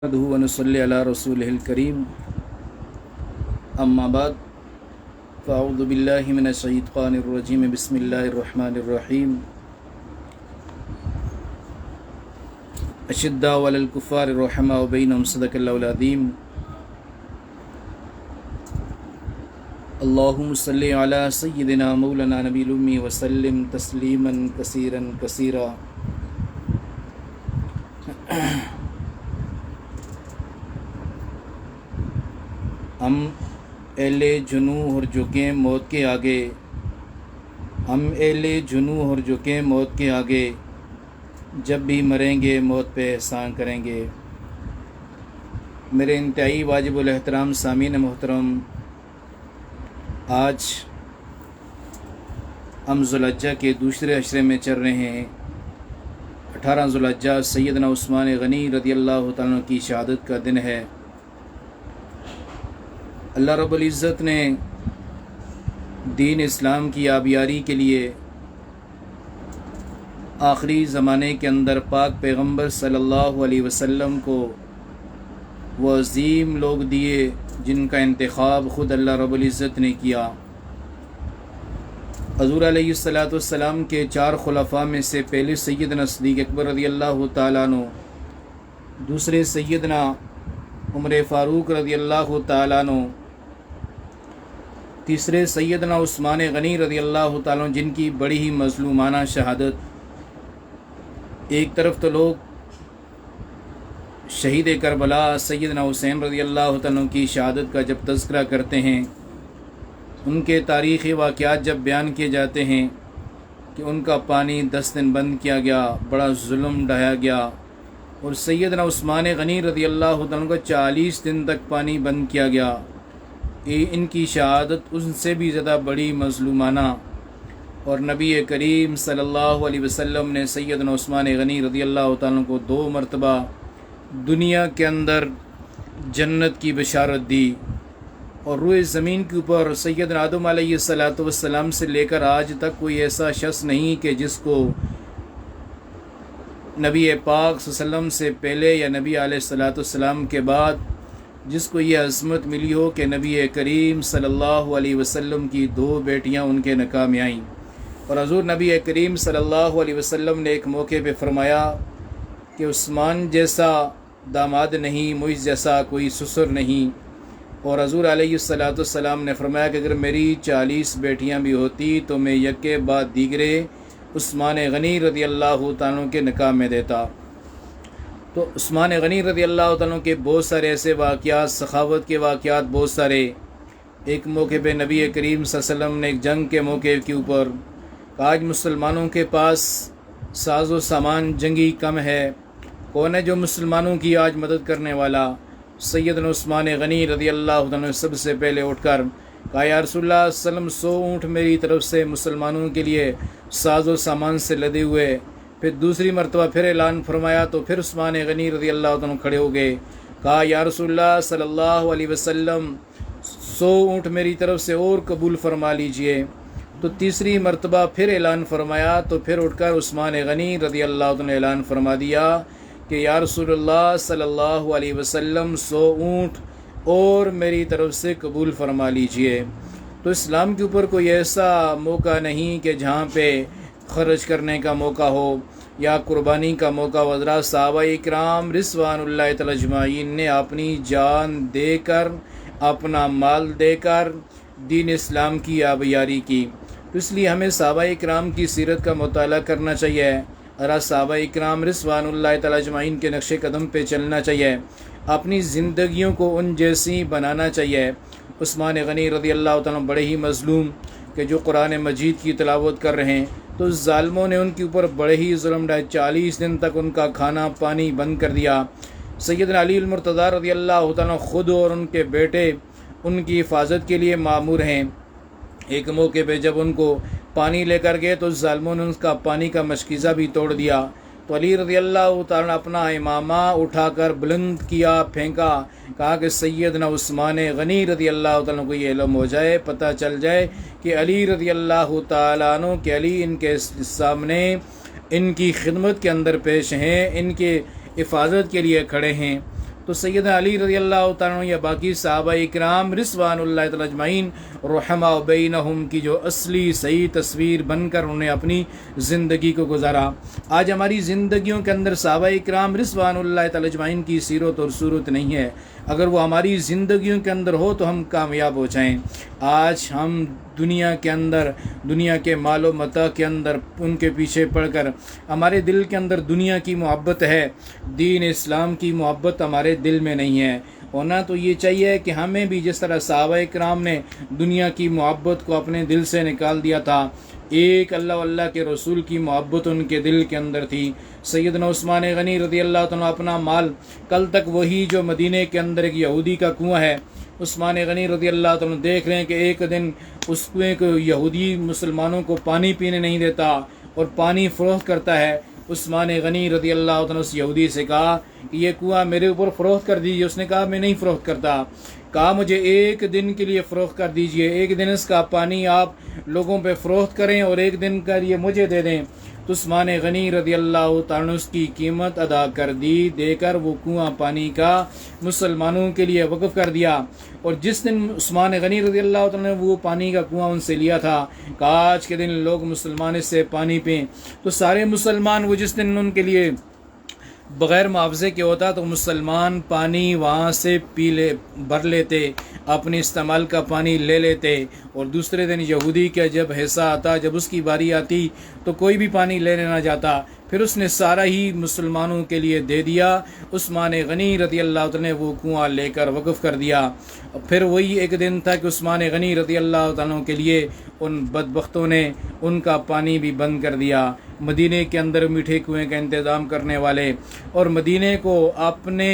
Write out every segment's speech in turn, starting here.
نحمده ونصلي على رسوله الكريم أما بعد فأعوذ بالله من الشيطان الرجيم بسم الله الرحمن الرحيم أشداء على الكفار رحماء بينهم صدق الله العظيم اللهم صل على سيدنا مولانا نبي الأمي وسلم تسليما كثيرا كثيرا ہم اہل جنوں اور جھکیں موت کے آگے ہم اہل جنوں اور جھکیں موت کے آگے جب بھی مریں گے موت پہ احسان کریں گے۔ میرے انتہائی واجب الاحترام سامعین محترم، آج ہم ذو الحجہ کے دوسرے عشرے میں چل رہے ہیں۔ 18 ذو الحجہ سیدنا عثمان غنی رضی اللہ تعالیٰ عنہ کی شہادت کا دن ہے۔ اللہ رب العزت نے دین اسلام کی آبیاری کے لیے آخری زمانے کے اندر پاک پیغمبر صلی اللہ علیہ وسلم کو وہ عظیم لوگ دیے جن کا انتخاب خود اللہ رب العزت نے کیا۔ حضور علیہ السلام کے 4 خلفاء میں سے پہلے سیدنا صدیق اکبر رضی اللہ تعالیٰ عنہ، دوسرے سیدنا عمر فاروق رضی اللہ تعالیٰ عنہ، تیسرے سیدنا عثمان غنی رضی اللہ تعالیٰ عنہ، جن کی بڑی ہی مظلومانہ شہادت۔ ایک طرف تو لوگ شہید کربلا سیدنا حسین رضی اللہ تعالیٰ عنہ کی شہادت کا جب تذکرہ کرتے ہیں، ان کے تاریخی واقعات جب بیان کیے جاتے ہیں کہ ان کا پانی 10 دن بند کیا گیا، بڑا ظلم ڈھایا گیا، اور سیدنا عثمان غنی رضی اللہ تعالیٰ عنہ کا 40 دن تک پانی بند کیا گیا۔ ان کی شہادت ان سے بھی زیادہ بڑی مظلومانہ، اور نبی کریم صلی اللہ علیہ وسلم نے سیدنا عثمان غنی رضی اللہ تعالیٰ عنہ کو 2 مرتبہ دنیا کے اندر جنت کی بشارت دی، اور روئے زمین کے اوپر سیدنا آدم علیہ السلام سے لے کر آج تک کوئی ایسا شخص نہیں کہ جس کو نبی پاک صلی اللہ علیہ وسلم سے پہلے یا نبی علیہ السلام کے بعد جس کو یہ عظمت ملی ہو کہ نبی کریم صلی اللہ علیہ وسلم کی 2 بیٹیاں ان کے نکاح میں آئیں۔ اور حضور نبی کریم صلی اللہ علیہ وسلم نے ایک موقع پہ فرمایا کہ عثمان جیسا داماد نہیں، مجھ جیسا کوئی سسر نہیں۔ اور حضور علیہ السلام نے فرمایا کہ اگر میری 40 بیٹیاں بھی ہوتی تو میں یکے بعد دیگرے عثمان غنی رضی اللہ تعالیٰ کے نکاح میں دیتا۔ تو عثمان غنی رضی اللہ تعالیٰ کے بہت سارے ایسے واقعات، سخاوت کے واقعات بہت سارے۔ ایک موقع پہ نبی کریم صلی اللہ علیہ وسلم نے ایک جنگ کے موقع کے اوپر کہ آج مسلمانوں کے پاس ساز و سامان جنگی کم ہے، کون ہے جو مسلمانوں کی آج مدد کرنے والا؟ سیدنا عثمان غنی رضی اللہ عنہ نے سب سے پہلے اٹھ کر کہا یا رسول اللہ صلی اللہ علیہ وسلم 100 اونٹ میری طرف سے مسلمانوں کے لیے ساز و سامان سے لدے ہوئے۔ پھر دوسری مرتبہ پھر اعلان فرمایا تو پھر عثمان غنی رضی اللہ عنہ کھڑے ہو گئے، کہا یا رسول اللہ صلی اللہ علیہ وسلم 100 اونٹ میری طرف سے اور قبول فرما لیجئے۔ تو تیسری مرتبہ پھر اعلان فرمایا تو پھر اٹھ کر عثمان غنی رضی اللہ عنہ نے اعلان فرما دیا کہ یا رسول اللہ صلی اللہ علیہ وسلم 100 اونٹ اور میری طرف سے قبول فرما لیجئے۔ تو اسلام کے اوپر کوئی ایسا موقع نہیں کہ جہاں پہ خرچ کرنے کا موقع ہو یا قربانی کا موقع ہو۔ حضرات صحابہ کرام رضوان اللہ تعالی اجمعین نے اپنی جان دے کر، اپنا مال دے کر دین اسلام کی آبیاری کی۔ تو اس لیے ہمیں صحابہ کرام کی سیرت کا مطالعہ کرنا چاہیے، اور صحابہ کرام رضوان اللہ تعالی اجمعین کے نقش قدم پہ چلنا چاہیے، اپنی زندگیوں کو ان جیسی بنانا چاہیے۔ عثمان غنی رضی اللہ تعالیٰ بڑے ہی مظلوم کہ جو قرآن مجید کی تلاوت کر رہے ہیں تو ظالموں نے ان کے اوپر بڑے ہی ظلم ڈھائے، 40 دن تک ان کا کھانا پانی بند کر دیا۔ سیدنا علی المرتضیٰ رضی اللہ تعالیٰ خود اور ان کے بیٹے ان کی حفاظت کے لیے مامور ہیں۔ ایک موقع پہ جب ان کو پانی لے کر گئے تو ظالموں نے ان کا پانی کا مشکیزہ بھی توڑ دیا، تو علی رضی اللہ تعالیٰ نے اپنا امامہ اٹھا کر بلند کیا، پھینکا، کہا کہ سیدنا عثمان غنی رضی اللہ تعالیٰ کو یہ علم ہو جائے، پتہ چل جائے کہ علی رضی اللہ تعالیٰ عنہ کہ علی ان کے سامنے ان کی خدمت کے اندر پیش ہیں، ان کے حفاظت کے لیے کھڑے ہیں۔ تو سیدنا علی رضی اللہ تعالیٰ عنہ یا باقی صحابہ اکرام رضوان اللہ تعالیٰ اجمعین رحماء بینہم کی جو اصلی صحیح تصویر بن کر انہوں نے اپنی زندگی کو گزارا۔ آج ہماری زندگیوں کے اندر صحابہ اکرام رضوان اللہ تعالیٰ اجمعین کی سیرت اور صورت نہیں ہے۔ اگر وہ ہماری زندگیوں کے اندر ہو تو ہم کامیاب ہو جائیں۔ آج ہم دنیا کے اندر، دنیا کے مال و متاع کے اندر ان کے پیچھے پڑ کر ہمارے دل کے اندر دنیا کی محبت ہے، دین اسلام کی محبت ہمارے دل میں نہیں ہے۔ ہونا تو یہ چاہیے کہ ہمیں بھی جس طرح صحابہ کرام نے دنیا کی محبت کو اپنے دل سے نکال دیا تھا، ایک اللہ کے رسول کی محبت ان کے دل کے اندر تھی۔ سیدنا عثمان غنی رضی اللہ عنہ اپنا مال، کل تک وہی جو مدینے کے اندر ایک یہودی کا کنواں ہے، عثمان غنی رضی اللہ عنہ دیکھ رہے ہیں کہ ایک دن اس کنویں کو یہودی مسلمانوں کو پانی پینے نہیں دیتا اور پانی فروخت کرتا ہے۔ عثمان غنی رضی اللہ عنہ اس یہودی سے کہا کہ یہ کنواں میرے اوپر فروخت کر دیجیے۔ اس نے کہا میں نہیں فروخت کرتا۔ کہا مجھے ایک دن کے لیے فروخت کر دیجئے، ایک دن اس کا پانی آپ لوگوں پہ فروخت کریں اور ایک دن کا یہ مجھے دے دیں۔ تو عثمان غنی رضی اللہ تعالیٰ اس کی قیمت ادا کر دی، دے کر وہ کنواں پانی کا مسلمانوں کے لیے وقف کر دیا۔ اور جس دن عثمان غنی رضی اللہ تعالیٰ نے وہ پانی کا کنواں ان سے لیا تھا، کہ آج کے دن لوگ مسلمان اس سے پانی پئیں، تو سارے مسلمان وہ جس دن ان کے لیے بغیر معاوضے کے ہوتا تو مسلمان پانی وہاں سے بھر لیتے، اپنے استعمال کا پانی لے لیتے، اور دوسرے دن یہودی کا جب حصہ آتا، جب اس کی باری آتی تو کوئی بھی پانی لینے نہ جاتا، پھر اس نے سارا ہی مسلمانوں کے لیے دے دیا۔ عثمان غنی رضی اللہ عنہ نے وہ کنواں لے کر وقف کر دیا۔ پھر وہی ایک دن تھا کہ عثمان غنی رضی اللہ عنہ کے لیے ان بدبختوں نے ان کا پانی بھی بند کر دیا۔ مدینے کے اندر میٹھے کنویں کا انتظام کرنے والے اور مدینے کو اپنے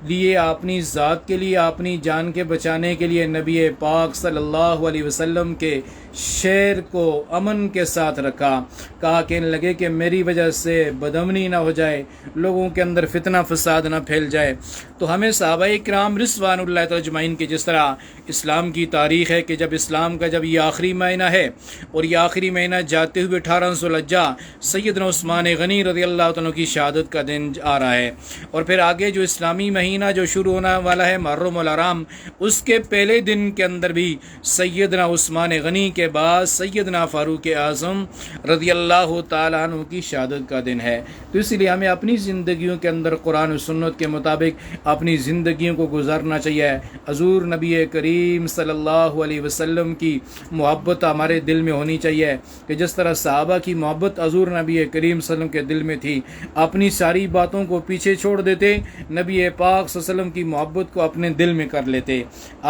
لیے، اپنی ذات کے لیے، اپنی جان کے بچانے کے لیے نبی پاک صلی اللہ علیہ وسلم کے شہر کو امن کے ساتھ رکھا۔ کہا کہ لگے کہ میری وجہ سے بدامنی نہ ہو جائے، لوگوں کے اندر فتنہ فساد نہ پھیل جائے۔ تو ہمیں صحابہ کرام رضوان اللہ تعالی اجمعین کی جس طرح اسلام کی تاریخ ہے کہ جب اسلام کا جب یہ آخری مہینہ ہے اور یہ آخری مہینہ جاتے ہوئے 18 ذوالحجہ سیدنا عثمان غنی رضی اللہ عنہ کی شہادت کا دن آ رہا ہے، اور پھر آگے جو اسلامی مہینہ جو شروع ہونے والا ہے محرم الحرام، اس کے پہلے دن کے اندر بھی سیدنا عثمان غنی کے بعد سیدنا فاروق اعظم رضی اللہ تعالیٰ عنہ کی شہادت کا دن ہے۔ تو اس لیے ہمیں اپنی زندگیوں کے اندر قرآن و سنت کے مطابق اپنی زندگیوں کو گزارنا چاہیے۔ حضور نبی کریم صلی اللہ علیہ وسلم کی محبت ہمارے دل میں ہونی چاہیے کہ جس طرح صحابہ کی محبت حضور نبی کریم صلی اللہ علیہ وسلم کے دل میں تھی، اپنی ساری باتوں کو پیچھے چھوڑ دیتے، نبی پاک صلی اللہ علیہ وسلم کی محبت کو اپنے دل میں کر لیتے۔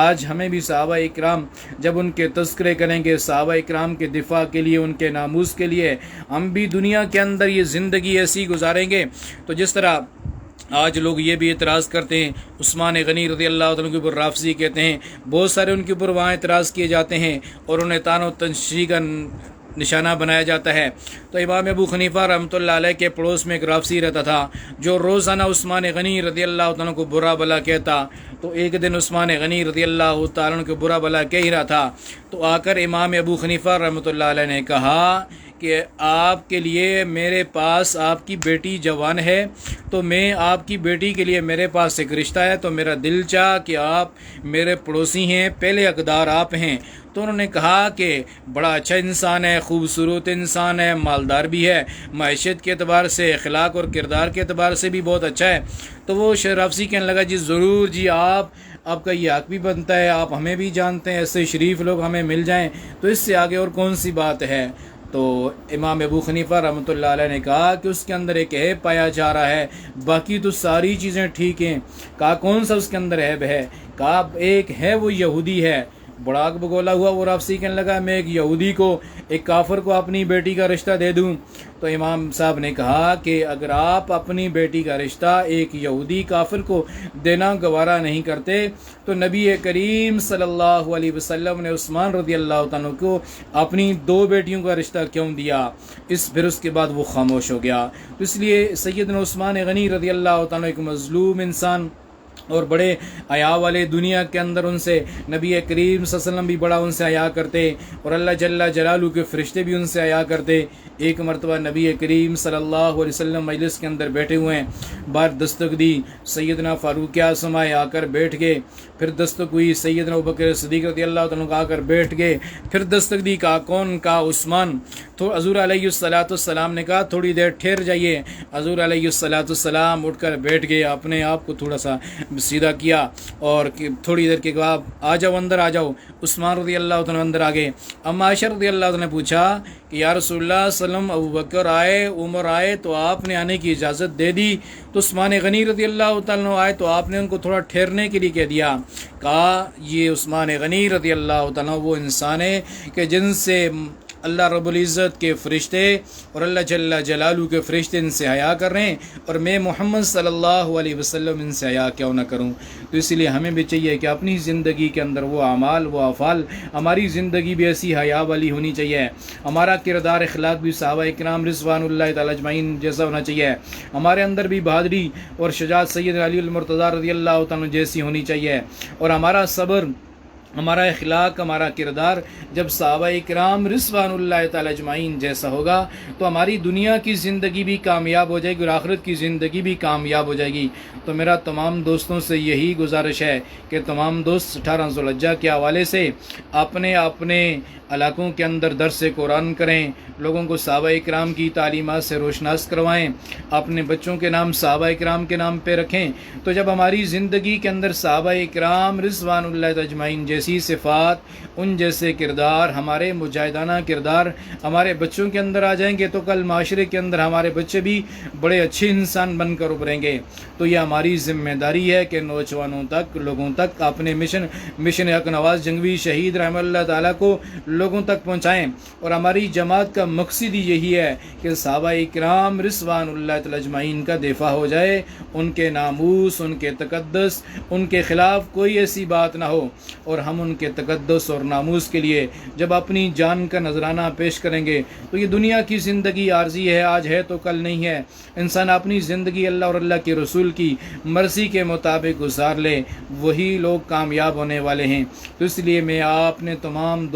آج ہمیں بھی صحابہ اکرام جب ان کے تذکرے کریں گے، صحابہ اکرام کے دفاع کے لیے، ان کے ناموس کے لیے، ہم بھی دنیا کے اندر یہ زندگی ایسی گزاریں گے تو جس طرح آج لوگ یہ بھی اعتراض کرتے ہیں عثمان غنی رضی اللہ عنہ کے اوپر رافضی کہتے ہیں، بہت سارے ان کے اوپر وہاں اعتراض کیے جاتے ہیں اور انہیں طعن و تنشیح کا نشانہ بنایا جاتا ہے۔ تو امام ابو حنیفہ رحمۃ اللہ علیہ کے پڑوس میں ایک رافضی رہتا تھا جو روزانہ عثمان غنی رضی اللہ عنہ کو برا بلا کہتا۔ تو ایک دن عثمان غنی رضی اللہ تعالیٰ عنہ کو برا بلا کہہ ہی رہا تھا، تو آ کر امام ابو حنیفہ رحمۃ اللہ علیہ نے کہا کہ آپ کے لیے میرے پاس آپ کی بیٹی جوان ہے، تو میں آپ کی بیٹی کے لیے میرے پاس ایک رشتہ ہے، تو میرا دل چاہ کہ آپ میرے پڑوسی ہیں، پہلے حقدار آپ ہیں۔ تو انہوں نے کہا کہ بڑا اچھا انسان ہے، خوبصورت انسان ہے، مالدار بھی ہے، معیشت کے اعتبار سے، اخلاق اور کردار کے اعتبار سے بھی بہت اچھا ہے۔ تو وہ رافضی کہنے لگا جی ضرور جی، آپ کا یہ حق بھی بنتا ہے، آپ ہمیں بھی جانتے ہیں، ایسے شریف لوگ ہمیں مل جائیں تو اس سے آگے اور کون سی بات ہے۔ تو امام ابو حنیفہ رحمۃ اللہ علیہ نے کہا کہ اس کے اندر ایک عیب پایا جا رہا ہے، باقی تو ساری چیزیں ٹھیک ہیں۔ کہا کون سا اس کے اندر عیب ہے؟ کہا ایک ہے وہ یہودی ہے۔ بڑا بگولا ہوا وہ رافضی کہنے لگا میں ایک یہودی کو، ایک کافر کو اپنی بیٹی کا رشتہ دے دوں؟ تو امام صاحب نے کہا کہ اگر آپ اپنی بیٹی کا رشتہ ایک یہودی کافر کو دینا گوارا نہیں کرتے تو نبی کریم صلی اللہ علیہ وسلم نے عثمان رضی اللہ عنہ کو اپنی 2 بیٹیوں کا رشتہ کیوں دیا؟ پھر اس کے بعد وہ خاموش ہو گیا۔ اس لیے سیدنا عثمان غنی رضی اللہ عنہ ایک مظلوم انسان اور بڑے حیا والے، دنیا کے اندر ان سے نبی کریم صلی اللہ علیہ وسلم بھی بڑا ان سے حیا کرتے اور اللہ جل جلالہ کے فرشتے بھی ان سے حیا کرتے۔ ایک مرتبہ نبی کریم صلی اللہ علیہ وسلم مجلس کے اندر بیٹھے ہوئے ہیں، باہر دستک دی، سیدنا فاروق اعظم آئے، آ کر بیٹھ گئے، پھر دستک ہوئی، سیدنا ابوبکر صدیق رضی اللہ تعالیٰ عنہ آ کر بیٹھ گئے، پھر دستک دی، کہا کون؟ کہا عثمان۔ تو حضور علیہ السلام نے کہا تھوڑی دیر ٹھہر جائیے۔ حضور علیہ السلام اٹھ کر بیٹھ گئے، اپنے آپ کو تھوڑا سا سیدھا کیا اور تھوڑی دیر کے بعد آ جاؤ، اندر آ جاؤ۔ عثمان رضی اللہ تعالیٰ اندر آ گئے۔ اما عائشہ رضی اللہ تعالیٰ نے پوچھا کہ یا رسول اللہ صلی اللہ علیہ وسلم، ابوبکر آئے، عمر آئے تو آپ نے آنے کی اجازت دے دی، تو عثمان غنی رضی اللہ تعالیٰ آئے تو آپ نے ان کو تھوڑا ٹھہرنے کے لیے کہہ دیا۔ کہا یہ عثمان غنی رضی اللہ تعالیٰ وہ انسان ہے کہ جن سے اللہ رب العزت کے فرشتے اور اللہ جل جلالہ کے فرشتے ان سے حیا کر رہے ہیں، اور میں محمد صلی اللہ علیہ وسلم ان سے حیا کیوں نہ کروں۔ تو اس لیے ہمیں بھی چاہیے کہ اپنی زندگی کے اندر وہ اعمال، وہ افعال، ہماری زندگی بھی ایسی حیا والی ہونی چاہیے، ہمارا کردار اخلاق بھی صحابہ کرام رضوان اللہ تعالیٰ اجمعین جیسا ہونا چاہیے، ہمارے اندر بھی بہادری اور شجاعت سید علی المرتضیٰ رضی اللہ تعالیٰ جیسی ہونی چاہیے، اور ہمارا صبر، ہمارا اخلاق، ہمارا کردار جب صحابہ کرام رضوان اللہ تعالیٰ اجمعین جیسا ہوگا تو ہماری دنیا کی زندگی بھی کامیاب ہو جائے گی اور آخرت کی زندگی بھی کامیاب ہو جائے گی۔ تو میرا تمام دوستوں سے یہی گزارش ہے کہ تمام دوست 18 ذوالحجہ کے حوالے سے اپنے اپنے علاقوں کے اندر درس قرآن کریں، لوگوں کو صحابہ کرام کی تعلیمات سے روشناس کروائیں، اپنے بچوں کے نام صحابہ کرام کے نام پہ رکھیں۔ تو جب ہماری زندگی کے اندر صحابہ کرام رضوان اللہ اجمعین جیسی صفات، ان جیسے کردار، ہمارے مجاہدانہ کردار ہمارے بچوں کے اندر آ جائیں گے تو کل معاشرے کے اندر ہمارے بچے بھی بڑے اچھے انسان بن کر ابھریں گے۔ تو یہ ہماری ذمہ داری ہے کہ نوجوانوں تک، لوگوں تک اپنے مشن حق نواز جنگوی شہید رحمہ اللہ تعالیٰ کو لوگوں تک پہنچائیں، اور ہماری جماعت کا مقصد ہی یہی ہے کہ صحابہ کرام رضوان اللہ تعالیٰ اجمعین کا دفاع ہو جائے، ان کے ناموس، ان کے تقدس، ان کے خلاف کوئی ایسی بات نہ ہو، اور ہم ان کے تقدس اور ناموس کے لیے جب اپنی جان کا نذرانہ پیش کریں گے تو یہ دنیا کی زندگی عارضی ہے، آج ہے تو کل نہیں ہے۔ انسان اپنی زندگی اللہ اور اللہ کے رسول کی مرضی کے مطابق گزار لے، وہی لوگ کامیاب ہونے والے ہیں۔ تو اس لیے میں آپ نے تمام